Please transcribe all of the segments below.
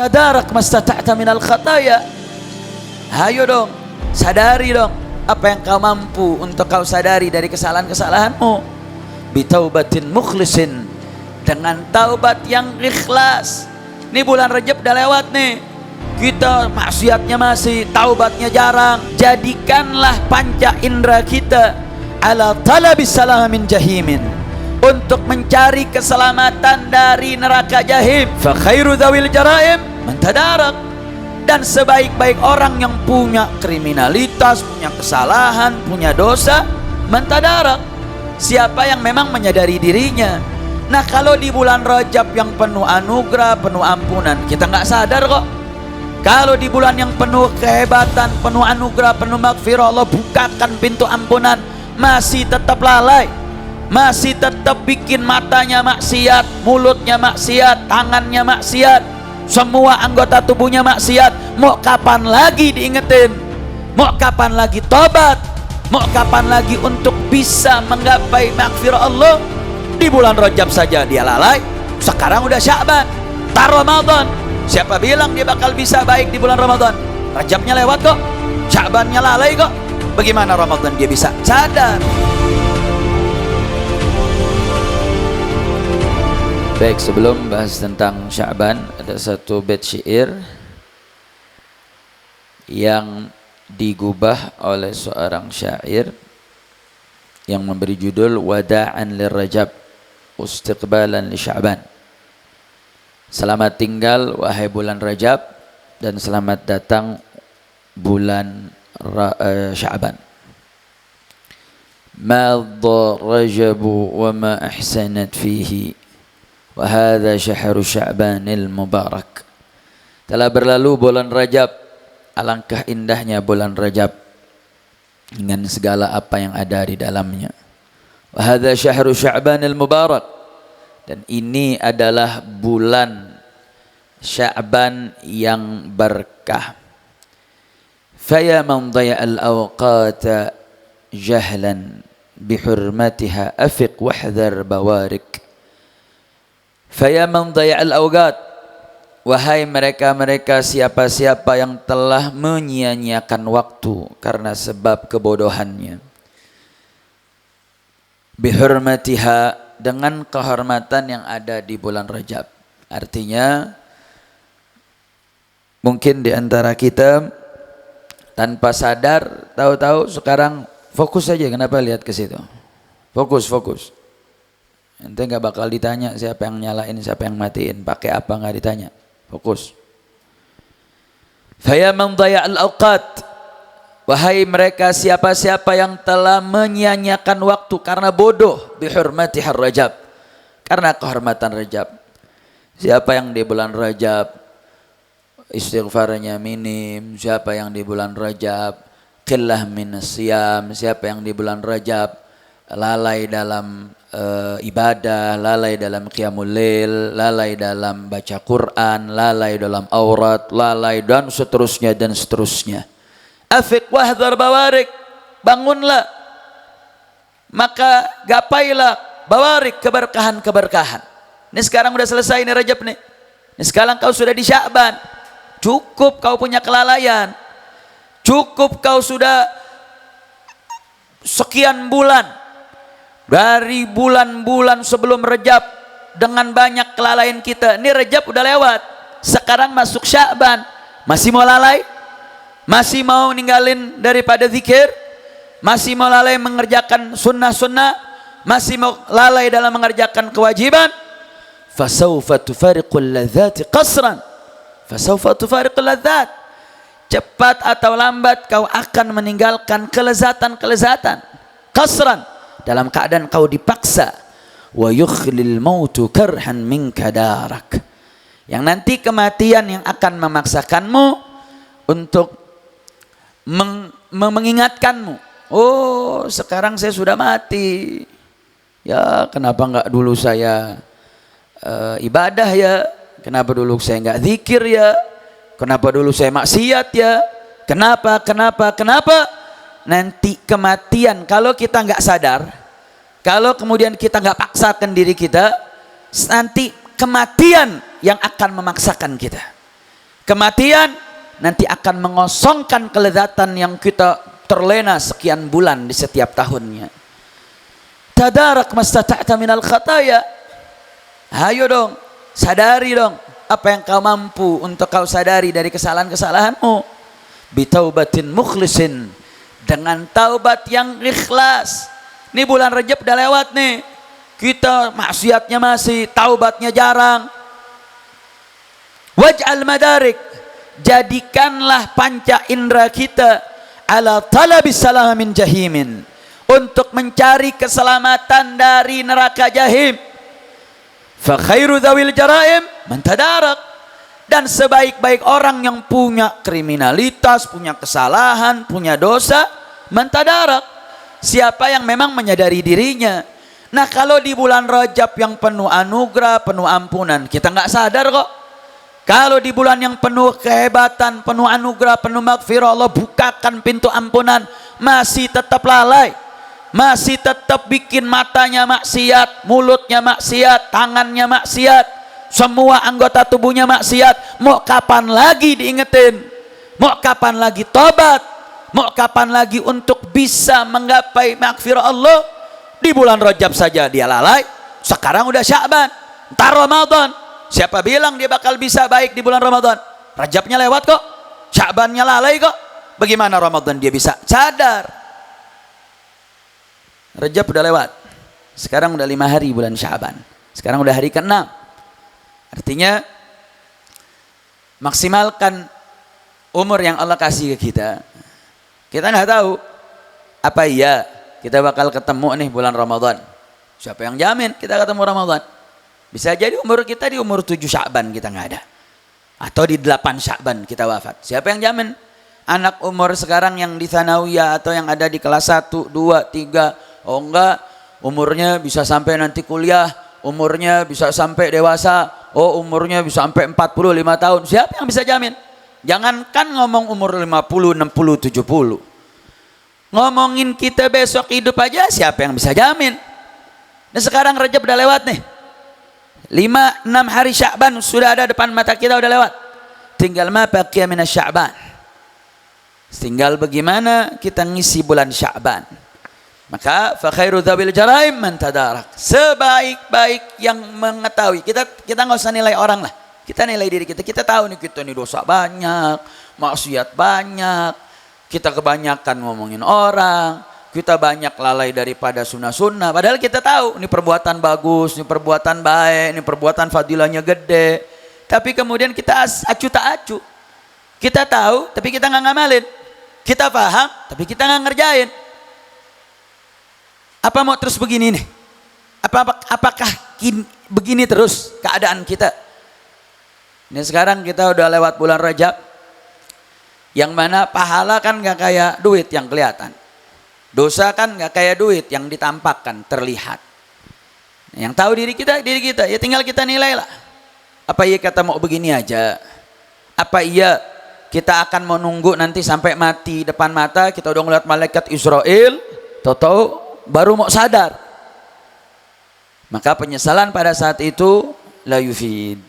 tadarak mastata'ta minal khataya. Ayo dong, sadari dong apa yang kau mampu untuk kau sadari dari kesalahan-kesalahanmu. Bitaubatin mukhlisin, dengan taubat yang ikhlas. Ini bulan Rajab udah lewat nih, kita maksiatnya masih, taubatnya jarang. Jadikanlah panca indera kita ala talabis salam min jahimin, untuk mencari keselamatan dari neraka jahim. Fa khairu dzawil jaraim man tadarak, dan sebaik-baik orang yang punya kriminalitas, punya kesalahan, punya dosa, man tadarak, siapa yang memang menyadari dirinya. Nah, kalau di bulan Rajab yang penuh anugerah, penuh ampunan, kita nggak sadar kok. Kalau di bulan yang penuh kehebatan, penuh anugerah, penuh maghfirah, Allah bukakan pintu ampunan, masih tetap lalai, masih tetap bikin matanya maksiat, mulutnya maksiat, tangannya maksiat, semua anggota tubuhnya maksiat. Mau kapan lagi diingetin? Mau kapan lagi tobat? Mau kapan lagi untuk bisa menggapai maghfirah Allah? Di bulan Rajab saja dia lalai, sekarang udah Sya'ban, tar Ramadan. Siapa bilang dia bakal bisa baik di bulan Ramadan? Rajabnya lewat kok, Sya'bannya lalai kok. Bagaimana Ramadan dia bisa sadar? Baik, sebelum bahas tentang Sya'ban, ada satu bait syair yang digubah oleh seorang syair yang memberi judul Wada'an lirrajab istiqbalan li Sya'ban. Selamat tinggal wahai bulan Rajab, dan selamat datang bulan Sya'ban. Madha rajabu wa ma ahsanat fihi, wa hadha syahru Sya'banil mubarak. Telah berlalu bulan Rajab, alangkah indahnya bulan Rajab dengan segala apa yang ada di dalamnya. Wa hadza syahru Sya'banil mubarak, dan ini adalah bulan Sya'ban yang berkah. Faya man dhaya'al awqata jahlan bihurmatiha afiq wahdhar bawarik. Faya man dhaya'al awqat, wahai mereka-mereka siapa-siapa yang telah menyia-nyiakan waktu karena sebab kebodohannya. Bihurmatiha, dengan kehormatan yang ada di bulan Rajab. Artinya mungkin di antara kita tanpa sadar, tahu-tahu sekarang fokus saja. Kenapa lihat ke situ? Fokus. Ente nggak bakal ditanya siapa yang nyalain, siapa yang matiin, pakai apa, nggak ditanya. Fokus. Faya man dhaya'al awqat, wahai mereka siapa-siapa yang telah menyia-nyiakan waktu karena bodoh, bihurmatihar Rajab, karena kehormatan Rajab. Siapa yang di bulan Rajab istighfarnya minim, siapa yang di bulan Rajab qillah minas siyam, siapa yang di bulan Rajab lalai dalam ibadah, lalai dalam qiyamul lail, lalai dalam baca Quran, lalai dalam aurat, lalai dan seterusnya dan seterusnya. Afiq wahdhar bawarik, bangunlah, maka gapailah bawarik, keberkahan-keberkahan. Ini sekarang udah selesai nih Rajab nih. Ini sekarang kau sudah di Sya'ban. Cukup kau punya kelalaian. Cukup kau sudah sekian bulan, dari bulan-bulan sebelum Rajab dengan banyak kelalaian kita. Ini Rajab udah lewat, sekarang masuk Sya'ban. Masih mau lalai? Masih mau ninggalin daripada zikir? Masih mau lalai mengerjakan sunnah-sunnah? Masih mau lalai dalam mengerjakan kewajiban? Fasawfa tufariqul ladzati qasran, fasawfa tufariqul ladzat, cepat atau lambat kau akan meninggalkan kelezatan-kelezatan. Qasran, dalam keadaan kau dipaksa. Wa yukhlil mautu karhan minka darak, yang nanti kematian yang akan memaksakanmu untuk mengingatkanmu, oh sekarang saya sudah mati ya, kenapa enggak dulu saya ibadah ya, kenapa dulu saya enggak zikir ya, kenapa dulu saya maksiat ya, kenapa. Nanti kematian, kalau kita enggak sadar, kalau kemudian kita enggak paksakan diri kita, nanti kematian yang akan memaksakan kita. kematian nanti akan mengosongkan kelezatan yang kita terlena sekian bulan di setiap tahunnya. Tadarak mastata'ta minal khataya. Ayo dong, sadari dong apa yang kau mampu untuk kau sadari dari kesalahan-kesalahanmu. Bitaubatin mukhlisin, dengan taubat yang ikhlas. Ini bulan Rajab udah lewat nih, kita maksiatnya masih, taubatnya jarang. Waj'al madarik, jadikanlah panca indera kita ala talabis salam min jahimin, untuk mencari keselamatan dari neraka jahim. Fa khairu dzawil jaraim man tadarak, dan sebaik-baik orang yang punya kriminalitas, punya kesalahan, punya dosa, man tadarak, siapa yang memang menyadari dirinya. Nah, kalau di bulan Rajab yang penuh anugerah, penuh ampunan, kita nggak sadar kok. Kalau di bulan yang penuh kehebatan, penuh anugerah, penuh maghfirah, Allah bukakan pintu ampunan, masih tetap lalai, masih tetap bikin matanya maksiat, mulutnya maksiat, tangannya maksiat, semua anggota tubuhnya maksiat. Mau kapan lagi diingetin? Mau kapan lagi tobat? Mau kapan lagi untuk bisa menggapai maghfirah Allah? Di bulan Rajab saja dia lalai, sekarang udah Sya'ban, entar Ramadan. Siapa bilang dia bakal bisa baik di bulan Ramadan? Rajabnya lewat kok, Sya'bannya lalai kok. Bagaimana Ramadan dia bisa sadar? Rajab udah lewat, sekarang udah 5 hari bulan Sya'ban, sekarang udah hari ke-6. Artinya maksimalkan umur yang Allah kasih ke kita. Kita nggak tahu apa iya kita bakal ketemu nih bulan Ramadan. Siapa yang jamin kita ketemu Ramadan? Bisa jadi umur kita di umur 7 Sya'ban kita nggak ada, atau di 8 Sya'ban kita wafat. Siapa yang jamin? Anak umur sekarang yang di Tsanawiyah atau yang ada di kelas 1, 2, 3, oh enggak, umurnya bisa sampai nanti kuliah, umurnya bisa sampai dewasa, oh umurnya bisa sampai 45 tahun. Siapa yang bisa jamin? Jangankan ngomong umur 50, 60, 70. Ngomongin kita besok hidup aja, siapa yang bisa jamin? Nah, sekarang Rajab udah lewat nih. 5-6 hari Sya'ban sudah ada depan mata kita, udah lewat. Tinggal ma baqiya minas Sya'ban. Tinggal bagaimana kita ngisi bulan Sya'ban. Maka fa khairu dzawil jaraim man tadarak. Sebaik-baik yang mengetahui. Kita nggak usah nilai orang lah. Kita nilai diri kita. Kita tahu nih kita nih dosa banyak, maksiat banyak. Kita kebanyakan ngomongin orang. Kita banyak lalai daripada sunnah-sunnah. Padahal kita tahu ini perbuatan bagus, ini perbuatan baik, ini perbuatan fadilahnya gede. Tapi kemudian kita acu tak acu. Kita tahu, tapi kita nggak ngamalin. Kita paham, tapi kita nggak ngerjain. Apa mau terus begini nih? Apakah begini terus keadaan kita? Ini sekarang kita udah lewat bulan Rajab, yang mana pahala kan nggak kayak duit yang kelihatan. Dosa kan nggak kayak duit yang ditampakkan, terlihat. Yang tahu diri kita, ya tinggal kita nilai lah. Apa iya kata mau begini aja? Apa iya kita akan menunggu nanti sampai mati depan mata, kita udah ngeliat malaikat Israel, tahu-tahu baru mau sadar. Maka penyesalan pada saat itu la yufid.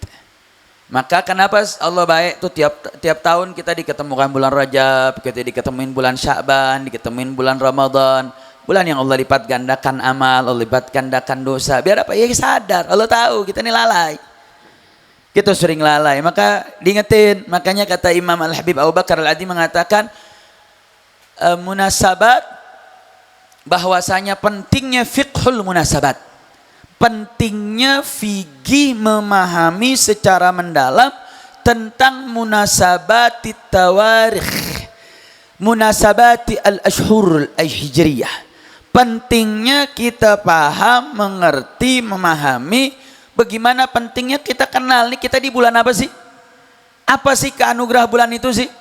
Maka kenapa Allah baik tuh tiap tahun kita diketemukan bulan Rajab, kita diketemuin bulan Sya'ban, diketemuin bulan Ramadan, bulan yang Allah lipat gandakan amal, Allah lipat gandakan dosa. Biar apa? Ya sadar, Allah tahu kita ini lalai. Kita sering lalai, maka diingetin. Makanya kata Imam Al-Habib Abu Bakar Al-Adi mengatakan munasabat, bahwasanya pentingnya fiqhul munasabat. Pentingnya fikih memahami secara mendalam tentang munasabati tawarikh, munasabati al-ashhur al-hijriyah. Pentingnya kita paham, mengerti, memahami bagaimana pentingnya kita kenal nih kita di bulan apa sih? Apa sih keanugerah bulan itu sih?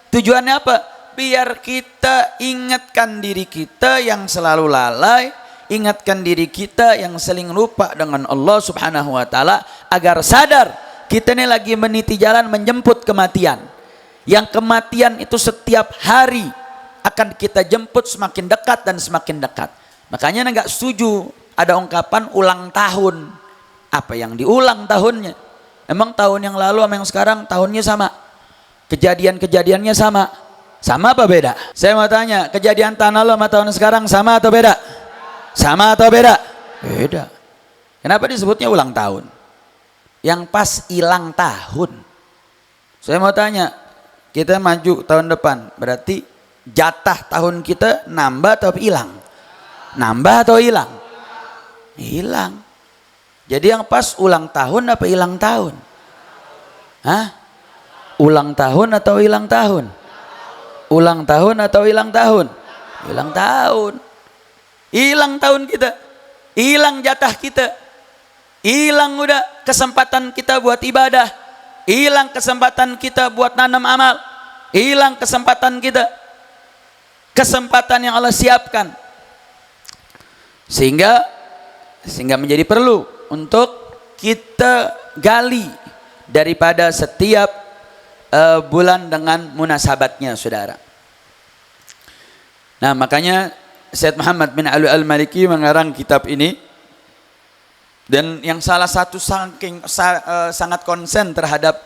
Tujuannya apa? Biar kita ingatkan diri kita yang selalu lalai, ingatkan diri kita yang sering lupa dengan Allah Subhanahu wa taala, agar sadar kita ini lagi meniti jalan menjemput kematian. Yang kematian itu setiap hari akan kita jemput semakin dekat dan semakin dekat. Makanya enggak setuju ada ungkapan ulang tahun. Apa yang diulang tahunnya? Emang tahun yang lalu sama yang sekarang tahunnya sama? kejadian-kejadiannya sama. Sama apa beda? Saya mau tanya, kejadian tahun lalu sama tahun sekarang sama atau beda? Sama atau beda? Beda. Kenapa disebutnya ulang tahun? Yang pas hilang tahun. Saya mau tanya, kita maju tahun depan, berarti jatah tahun kita nambah atau hilang? Nambah atau hilang? Hilang. Jadi yang pas ulang tahun apa hilang tahun? Hah? Ulang tahun atau hilang tahun? Ulang tahun atau hilang tahun? Hilang tahun. Hilang tahun kita. Hilang jatah kita. Hilang udah kesempatan kita buat ibadah. Hilang kesempatan kita buat nanam amal. Hilang kesempatan kita. Kesempatan yang Allah siapkan. Sehingga menjadi perlu untuk kita gali daripada setiap bulan dengan munasabatnya, saudara. Nah, makanya Syed Muhammad bin Ali Al-Maliki mengarang kitab ini, dan yang salah satu sangat konsen terhadap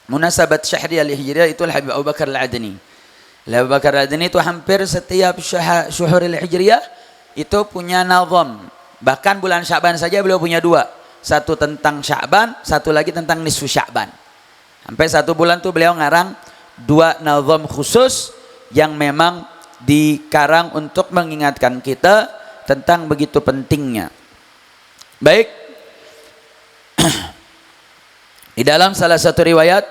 munasabat Syahriyah Al-Hijriyah itu Habib Abu Bakar Al-Adni. Abu Bakar Al-Adni itu hampir setiap syuhur Al-Hijriyah itu punya nazam. Bahkan bulan Sya'ban saja beliau punya dua. Satu tentang Sya'ban, satu lagi tentang nisfu Sya'ban. Sampai satu bulan tuh beliau ngarang dua nazam khusus yang memang dikarang untuk mengingatkan kita tentang begitu pentingnya. Baik. Di dalam salah satu riwayat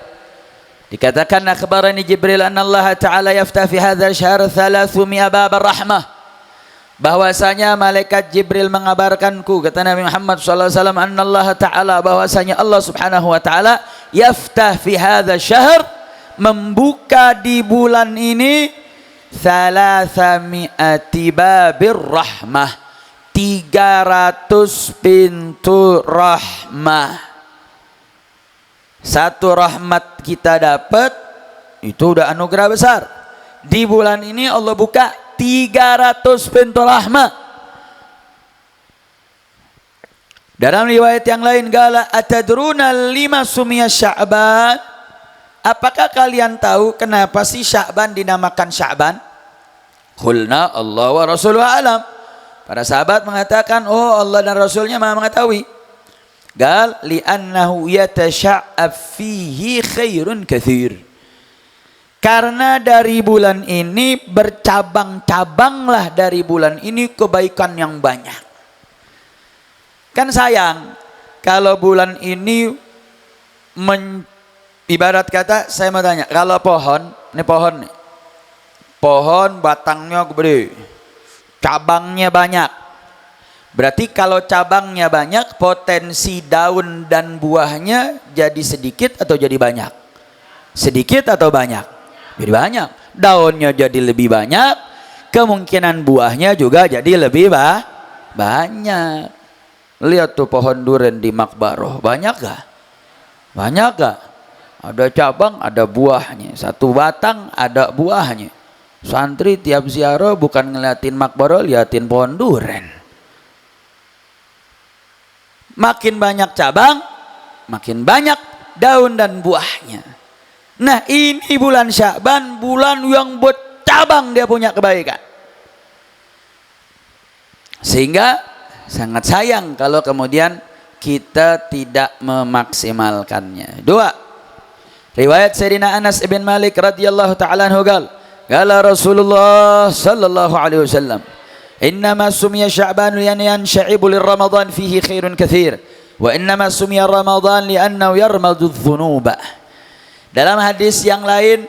dikatakan akhbarani Jibril anna Allah Ta'ala yaftah fi hadzal syahr 300 bab rahmah. Bahwasanya malaikat Jibril mengabarkanku, kata Nabi Muhammad sallallahu alaihi wasallam, anna Allah Ta'ala, bahwasanya Allah Subhanahu wa taala yaftah fi hadzal syahr, membuka di bulan ini 300 babir rahmah, 300 pintu rahmah. Satu rahmat kita dapat itu udah anugerah besar. Di bulan ini Allah buka 300 pintu rahmah. Dalam riwayat yang lain, gala atadruna lima sumiya Sya'ban, apakah kalian tahu kenapa sih Sya'ban dinamakan Sya'ban? Qulna Allah wa rasuluhu alam. Para sahabat mengatakan, oh Allah dan Rasulnya maha mengetahui. Gal li'annahu yatasha'ab fihi khairun katsir. Karena dari bulan ini bercabang-cabanglah dari bulan ini kebaikan yang banyak. Kan sayang kalau bulan ini ibarat kata, saya mau tanya, kalau pohon, ini pohon nih. Pohon batangnya gede, cabangnya banyak. Berarti kalau cabangnya banyak, potensi daun dan buahnya jadi sedikit atau jadi banyak? Sedikit atau banyak? Jadi banyak. Daunnya jadi lebih banyak, kemungkinan buahnya juga jadi lebih banyak. Lihat tuh pohon durian di Makbaroh, banyak gak? Banyak gak? Ada cabang, ada buahnya. Satu batang, ada buahnya. Santri tiap ziarah bukan ngeliatin Makbaroh, liatin pohon durian. Makin banyak cabang, makin banyak daun dan buahnya. Nah, ini bulan Sya'ban, bulan yang bercabang dia punya kebaikan. Sehingga sangat sayang kalau kemudian kita tidak memaksimalkannya. Dua, riwayat Sayyidina Anas ibn Malik radhiyallahu ta'ala anhu qala Rasulullah sallallahu alaihi wasallam, innama sumiya Sya'ban liyansha'ibu lirramadan fihi khairun katsir wa innama sumiya Ramadan li'annahu yarmadu adh-dhunuba. Dalam hadis yang lain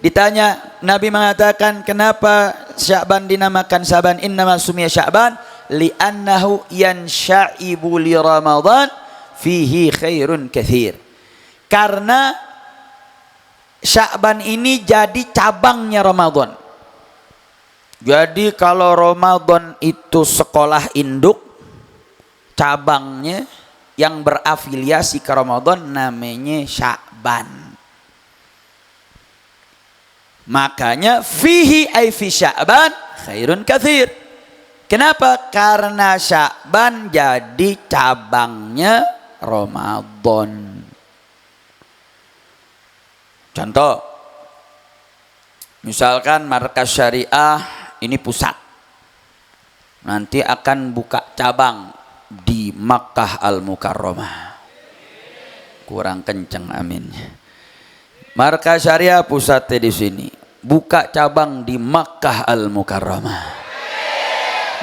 ditanya, Nabi mengatakan, kenapa Sya'ban dinamakan Sya'ban? Innama sumiya Sya'ban li'annahu yansha'ibu li Ramadan fihi khairun katsir. Karena Sya'ban ini jadi cabangnya Ramadan. Jadi kalau Ramadan itu sekolah induk, cabangnya yang berafiliasi ke Ramadan namanya Sya'ban. Makanya fihi ay fi Sya'ban khairun katsir. Kenapa? Karena Sya'ban jadi cabangnya Ramadan. Contoh, Misalkan markas syariah ini pusat, nanti akan buka cabang di Makkah Al-Mukarramah. Kurang kenceng amin. Markas syariah pusatnya di sini, buka cabang di Makkah Al-Mukarramah,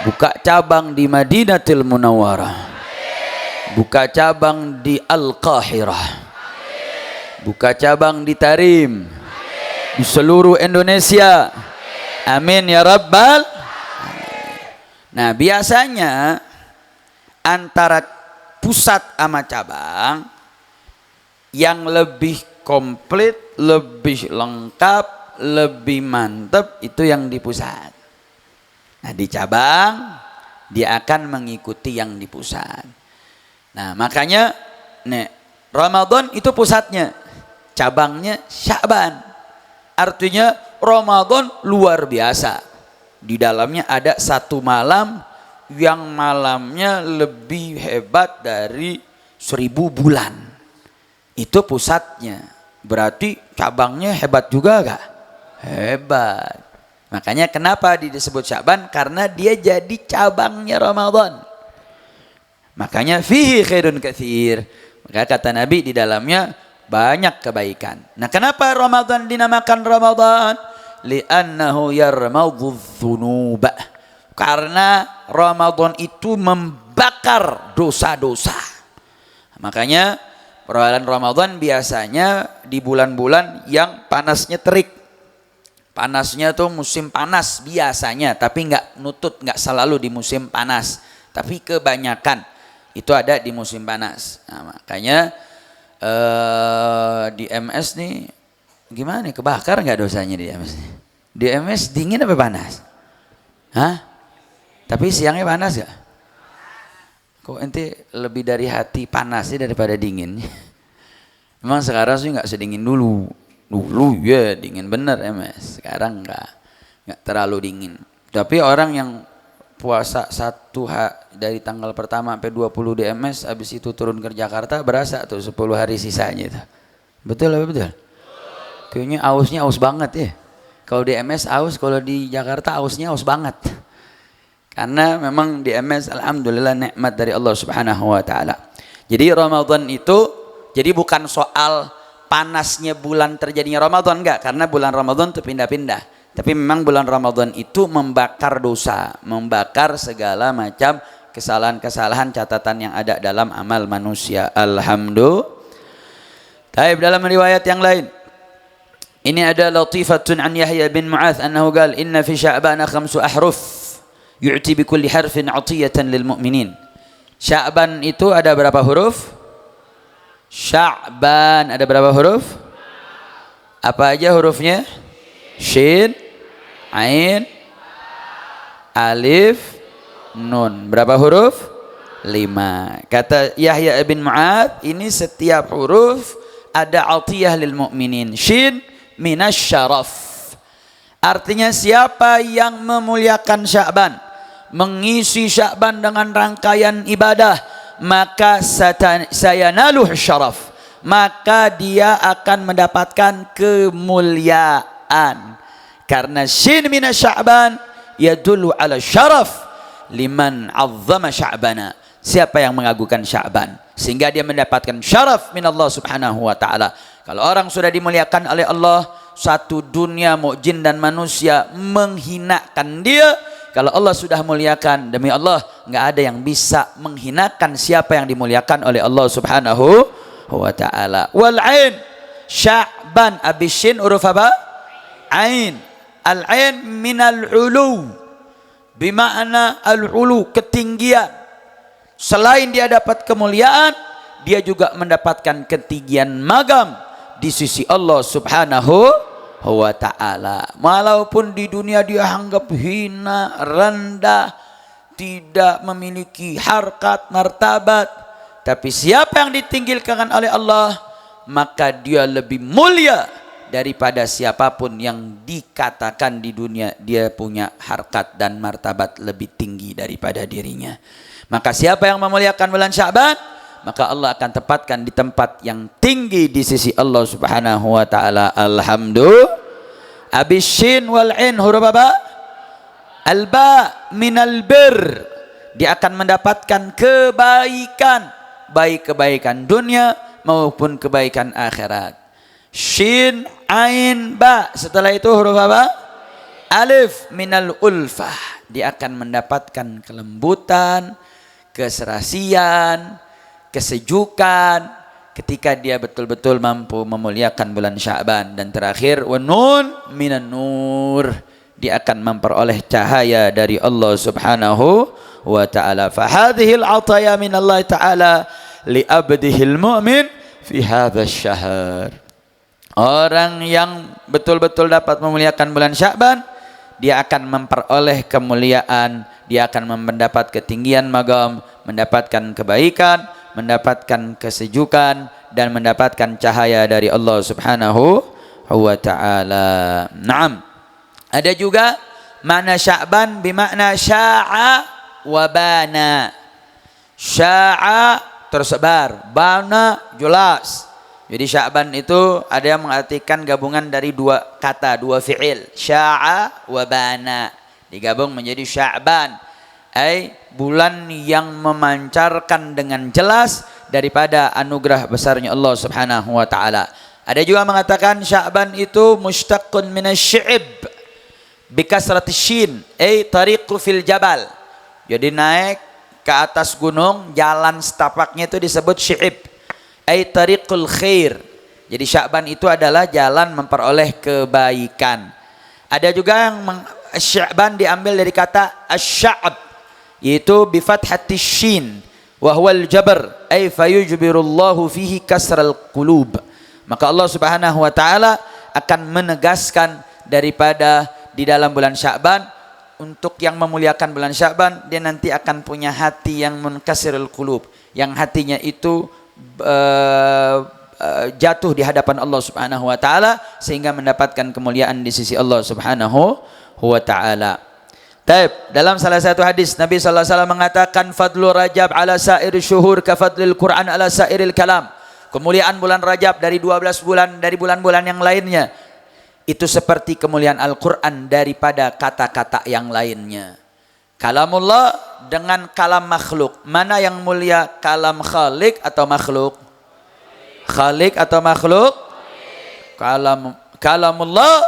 buka cabang di Madinatul Munawwarah, buka cabang di Al-Qahirah, buka cabang di Tarim, di seluruh Indonesia. Amin ya rabbal. Nah, biasanya antara pusat sama cabang yang lebih komplit, lebih lengkap, lebih mantap itu yang di pusat. Nah, di cabang dia akan mengikuti yang di pusat. Nah, makanya Ramadan itu pusatnya, cabangnya Sya'ban. Artinya Ramadan luar biasa. Di dalamnya ada satu malam yang malamnya lebih hebat dari 1000 bulan. Itu pusatnya. Berarti cabangnya hebat juga gak? Hebat. Makanya kenapa disebut Sya'ban? Karena dia jadi cabangnya Ramadan. Makanya fihi khairun katsir. Maka kata Nabi di dalamnya banyak kebaikan. Nah, kenapa Ramadan dinamakan Ramadan? Li'annahu yarmadhu dzunuba. Karena Ramadan itu membakar dosa-dosa. Makanya perayaan Ramadan biasanya di bulan-bulan yang panasnya terik. Panasnya tuh musim panas biasanya, tapi nggak nutut, nggak selalu di musim panas. Tapi kebanyakan itu ada di musim panas. Nah, makanya di MS nih gimana nih, kebakar nggak dosanya di MS? Di MS dingin apa panas? Hah? Tapi siangnya panas gak? Kok ente lebih dari hati panasnya daripada dingin? Memang sekarang sih nggak sedingin dulu. Dulu ya dingin bener MS. Sekarang nggak terlalu dingin. Tapi orang yang puasa dari tanggal pertama sampai 20 di MS, habis itu turun ke Jakarta berasa tuh 10 hari sisanya itu. Betul apa betul? Kayaknya ausnya aus banget ya. Kalau di MS aus, kalau di Jakarta ausnya aus banget. Karena memang di MS alhamdulillah nikmat dari Allah Subhanahu wa taala. Jadi Ramadan itu jadi bukan soal panasnya bulan terjadinya Ramadan, enggak, karena bulan Ramadan itu pindah-pindah. Tapi memang bulan Ramadan itu membakar dosa, membakar segala macam kesalahan-kesalahan catatan yang ada dalam amal manusia. Alhamdulillah. Taib dalam riwayat yang lain. Ini ada latifatun an Yahya bin Mu'adz annahu qala inna fi Sya'ban 5 ahruf yu'ti bi kulli harfin 'atiyatan lil mu'minin. Sya'ban itu ada berapa huruf? Sya'ban ada berapa huruf? Apa aja hurufnya? Shin, Ain, Alif, Nun. Berapa huruf? 5. Kata Yahya bin Mu'adz, ini setiap huruf ada atiyah lil mu'minin. Shin minas syaraf. Artinya siapa yang memuliakan Sya'ban, mengisi Sya'ban dengan rangkaian ibadah, maka sayanaluh syaraf, maka dia akan mendapatkan kemuliaan. Karena shin minas Sya'ban yadullu ala syaraf liman azzama Sya'bana. Siapa yang mengagukan Sya'ban sehingga dia mendapatkan syaraf min Allah Subhanahu wa taala. Kalau orang sudah dimuliakan oleh Allah, satu dunia mau jin dan manusia menghinakan dia. Kalau Allah sudah muliakan, demi Allah nggak ada yang bisa menghinakan siapa yang dimuliakan oleh Allah Subhanahu wa taala. Wal ain, Sya'ban abis shin huruf apa? Ain. Al ain minal ulu, bimakna al ulu, ketinggian. Selain dia dapat kemuliaan, dia juga mendapatkan ketinggian magam di sisi Allah Subhanahu wa ta'ala. Walaupun di dunia dia anggap hina, rendah, tidak memiliki harkat, martabat, tapi siapa yang ditinggikan oleh Allah, maka dia lebih mulia daripada siapapun yang dikatakan di dunia dia punya harkat dan martabat lebih tinggi daripada dirinya. Maka siapa yang memuliakan bulan Sya'ban, maka Allah akan tempatkan di tempat yang tinggi di sisi Allah Subhanahu wa taala. Alhamdulillah. Abis shin wal in, huruf apa? Al-ba minal bir. Dia akan mendapatkan kebaikan, baik kebaikan dunia maupun kebaikan akhirat. Shin, ain, ba. Setelah itu huruf apa? Alif minal ulfah. Dia akan mendapatkan kelembutan, keserasian, kesejukan ketika dia betul-betul mampu memuliakan bulan Sya'ban. Dan terakhir, wa nun minan nur. Dia akan memperoleh cahaya dari Allah Subhanahu wa ta'ala. Fa hadhil ataya min Allah ta'ala li abdihil mu'min fi hadzal syahr. Orang yang betul-betul dapat memuliakan bulan Sya'ban, dia akan memperoleh kemuliaan, dia akan mendapat ketinggian magam, mendapatkan kebaikan, mendapatkan kesejukan, dan mendapatkan cahaya dari Allah Subhanahu wa ta'ala. Naam. Ada juga makna Sya'ban bermakna sya'a wa bana. Sya'a tersebar, bana jelas. Jadi Sya'ban itu ada yang mengartikan gabungan dari dua kata, dua fi'il. Sya'a wa bana. Digabung menjadi Sya'ban. Bulan yang memancarkan dengan jelas daripada anugerah besarnya Allah Subhanahu wa ta'ala. Ada juga mengatakan Sya'ban itu mushtaqun minasyi'ib. Bikasrati shin. Tariqu fil jabal. Jadi naik ke atas gunung, jalan setapaknya itu disebut syi'ib. Tariqul khair. Jadi Sya'ban itu adalah jalan memperoleh kebaikan. Ada juga yang Sya'ban diambil dari kata asy-sya'b, yaitu bi fathati shin wa huwa al-jabr, fayujbirullahu fihi kasral qulub. Maka Allah Subhanahu wa taala akan menegaskan daripada di dalam bulan Sya'ban, untuk yang memuliakan bulan Sya'ban, dia nanti akan punya hati yang munkasirul qulub, yang hatinya itu jatuh di hadapan Allah Subhanahu wa taala sehingga mendapatkan kemuliaan di sisi Allah Subhanahu wa taala. Taib, dalam salah satu hadis Nabi sallallahu alaihi wasallam mengatakan fadlu Rajab ala sairil syuhur ka fadlil Quran ala sairil kalam. Kemuliaan bulan Rajab dari 12 bulan dari bulan-bulan yang lainnya itu seperti kemuliaan Al-Qur'an daripada kata-kata yang lainnya. Kalamullah dengan kalam makhluk, mana yang mulia, kalam khalik atau makhluk? Khalik atau makhluk? Kalamullah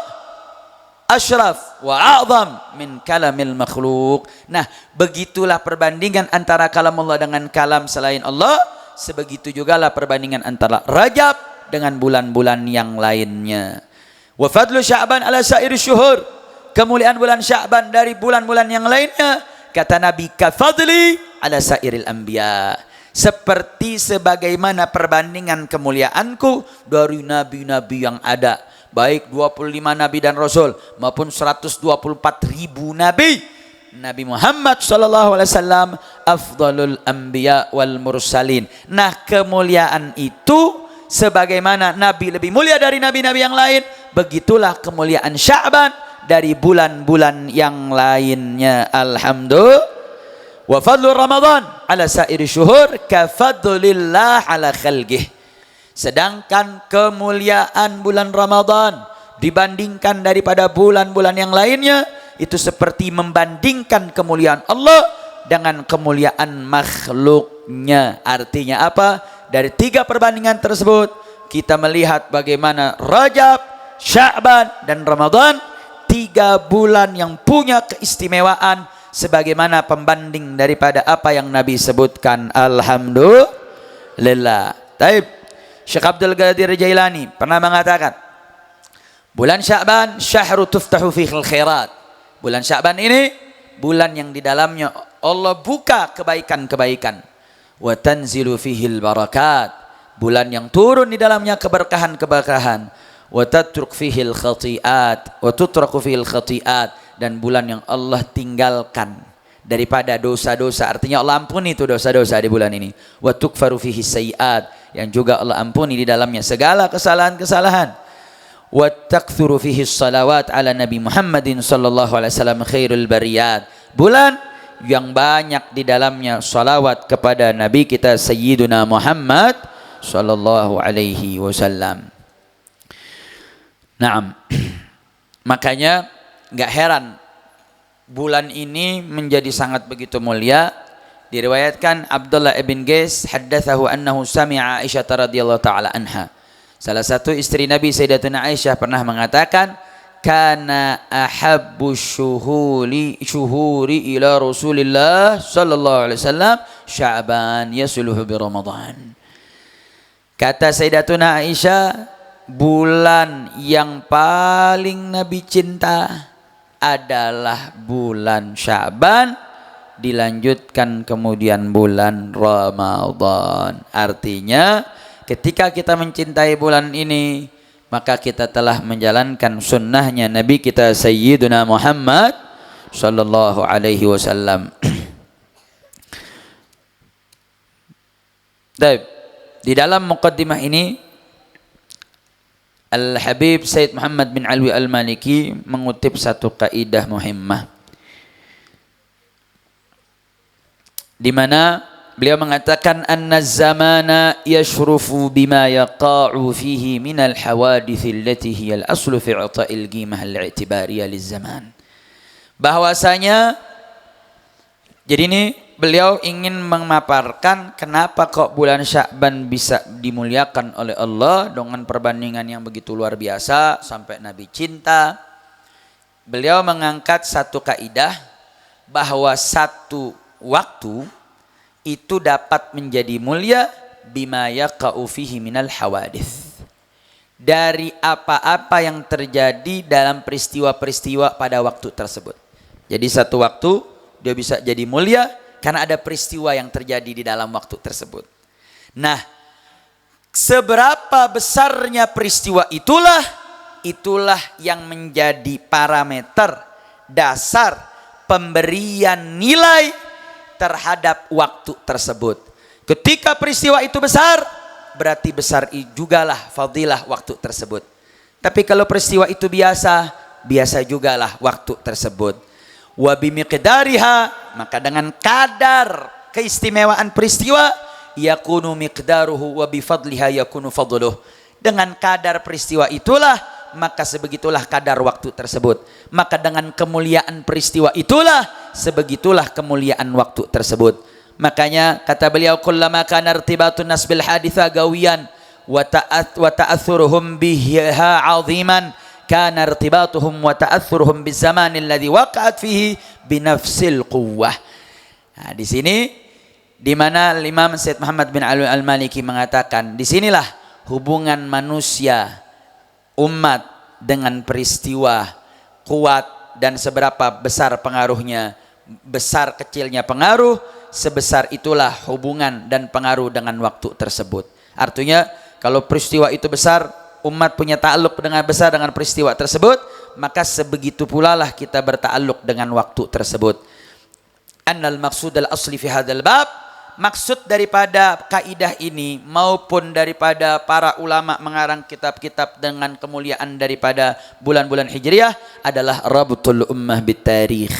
asyraf wa a'zam min kalamil makhluk. Nah, begitulah perbandingan antara kalamullah dengan kalam selain Allah. Sebegitu jugalah perbandingan antara Rajab dengan bulan-bulan yang lainnya. Wa fadlu Sya'ban ala sairi syuhur. Kemuliaan bulan Sya'ban dari bulan-bulan yang lainnya, kata Nabi, kafadli ala sairil anbiya. Seperti sebagaimana perbandingan kemuliaanku dari nabi-nabi yang ada, baik 25 nabi dan rasul maupun 124.000 nabi. Nabi Muhammad sallallahu alaihi wasallam afdalul anbiya wal mursalin. Nah, kemuliaan itu sebagaimana nabi lebih mulia dari nabi-nabi yang lain, begitulah kemuliaan Sya'ban dari bulan-bulan yang lainnya. Alhamdulillah. Wa fadlu Ramadan ala sairi syuhur ka fadlillah ala khalqih. Sedangkan kemuliaan bulan Ramadan dibandingkan daripada bulan-bulan yang lainnya, itu seperti membandingkan kemuliaan Allah dengan kemuliaan makhluknya. Artinya apa? Dari tiga perbandingan tersebut kita melihat bagaimana Rajab, Sya'ban dan Ramadan, tiga bulan yang punya keistimewaan sebagaimana pembanding daripada apa yang Nabi sebutkan. Alhamdulillah. Taib. Syekh Abdul Qadir Jailani pernah mengatakan, bulan Sya'ban syahru tuftahu fihi khairat. Bulan Sya'ban ini bulan yang di dalamnya Allah buka kebaikan-kebaikan. Wa tanzilu fihi barakat. Bulan yang turun di dalamnya keberkahan-keberkahan. Wa tatruk fihi khati'at. Wa tutraku fihi khati'at. Dan bulan yang Allah tinggalkan daripada dosa-dosa, artinya Allah ampuni itu dosa-dosa di bulan ini. Wa tukfaru fihi sayyi'at, yang juga Allah ampuni di dalamnya segala kesalahan-kesalahan. Wa takthuru fihi salawat ala Nabi Muhammadin sallallahu alaihi wasallam khairul bariyat. Bulan yang banyak di dalamnya salawat kepada Nabi kita Sayyiduna Muhammad sallallahu alaihi wasallam. Naam. Makanya nggak heran bulan ini menjadi sangat begitu mulia. Diriwayatkan Abdullah ibn Qais haddatsahu annahu sami'a Aisyah radhiyallahu taala anha. Salah satu istri Nabi Sayyidatuna Aisyah pernah mengatakan, kana ahabbu syuhuri ila Rasulillah sallallahu alaihi wasallam Sya'ban yasluhu bi Ramadan. Kata Sayyidatuna Aisyah, bulan yang paling Nabi cinta adalah bulan Sya'ban, dilanjutkan kemudian bulan Ramadan. Artinya ketika kita mencintai bulan ini, maka kita telah menjalankan sunnahnya Nabi kita Sayyiduna Muhammad sallallahu alaihi wasallam. Baik, di dalam muqaddimah ini Al-Habib Sayyid Muhammad bin Alwi Al-Maliki mengutip satu kaidah muhimmah, di mana beliau mengatakan anna zamana yashrufu bima yaqa'u fihi min al-hawadith allati hiya al-aslu fi i'ta'il qimah al-i'tibariyah liz-zaman. Bahwasanya, jadi ini beliau ingin memaparkan kenapa kok bulan Sya'ban bisa dimuliakan oleh Allah dengan perbandingan yang begitu luar biasa sampai Nabi cinta. Beliau mengangkat satu kaidah bahwa satu waktu itu dapat menjadi mulia bima yaqa'u fihi minal hawadith, dari apa-apa yang terjadi dalam peristiwa-peristiwa pada waktu tersebut. Jadi satu waktu dia bisa jadi mulia karena ada peristiwa yang terjadi di dalam waktu tersebut. Nah, seberapa besarnya peristiwa itulah yang menjadi parameter dasar pemberian nilai terhadap waktu tersebut. Ketika peristiwa itu besar, berarti besar jugalah fadilah waktu tersebut. Tapi kalau peristiwa itu biasa, biasa jugalah waktu tersebut. Wa bimiqdariha, maka dengan kadar keistimewaan peristiwa, yakunu miqdaruhu wa bifadliha yakunu fadluh. Dengan kadar peristiwa itulah, maka sebegitulah kadar waktu tersebut. Maka dengan kemuliaan peristiwa itulah, sebegitulah kemuliaan waktu tersebut. Makanya kata beliau, kullama kana irtibatun nas bil haditha gawiyan wa ta'athuruhum biha 'aziman kana irtibatuhum wa ta'athuruhum bizaman alladhi waqa'at fihi binafsil quwwah. Nah, di sini di mana Imam Sayyid Muhammad bin Alwi Al-Maliki mengatakan, disinilah hubungan manusia umat dengan peristiwa kuat, dan seberapa besar pengaruhnya, besar kecilnya pengaruh, sebesar itulah hubungan dan pengaruh dengan waktu tersebut. Artinya kalau peristiwa itu besar, umat punya ta'alluq dengan besar dengan peristiwa tersebut, maka sebegitu pula lah kita berta'alluq dengan waktu tersebut. Annal maqsud al-asli fi hadzal bab, maksud daripada kaidah ini maupun daripada para ulama mengarang kitab-kitab dengan kemuliaan daripada bulan-bulan Hijriah adalah rabtul ummah bitarikh,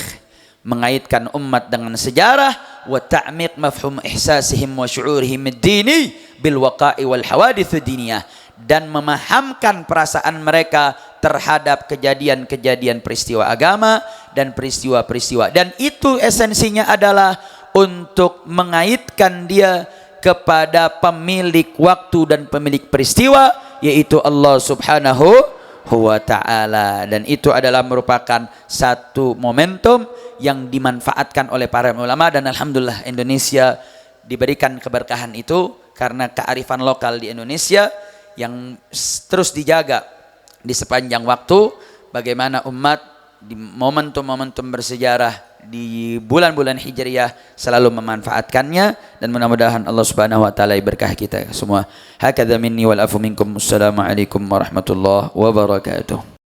mengaitkan umat dengan sejarah, wa ta'miq mafhum ihsasihim wa syu'urihim ad-dini bil waqa'i wal hawadits diniyah, dan memahamkan perasaan mereka terhadap kejadian-kejadian peristiwa agama dan peristiwa-peristiwa, dan itu esensinya adalah untuk mengaitkan dia kepada pemilik waktu dan pemilik peristiwa, yaitu Allah Subhanahu wa ta'ala. Dan itu adalah merupakan satu momentum yang dimanfaatkan oleh para ulama, dan alhamdulillah Indonesia diberikan keberkahan itu karena kearifan lokal di Indonesia yang terus dijaga di sepanjang waktu. Bagaimana umat di momentum-momentum bersejarah di bulan-bulan Hijriyah selalu memanfaatkannya, dan mudah-mudahan Allah Subhanahu wa taala berkah kita semua. Hakadza minni wal afu minkum. Assalamualaikum warahmatullahi wabarakatuh.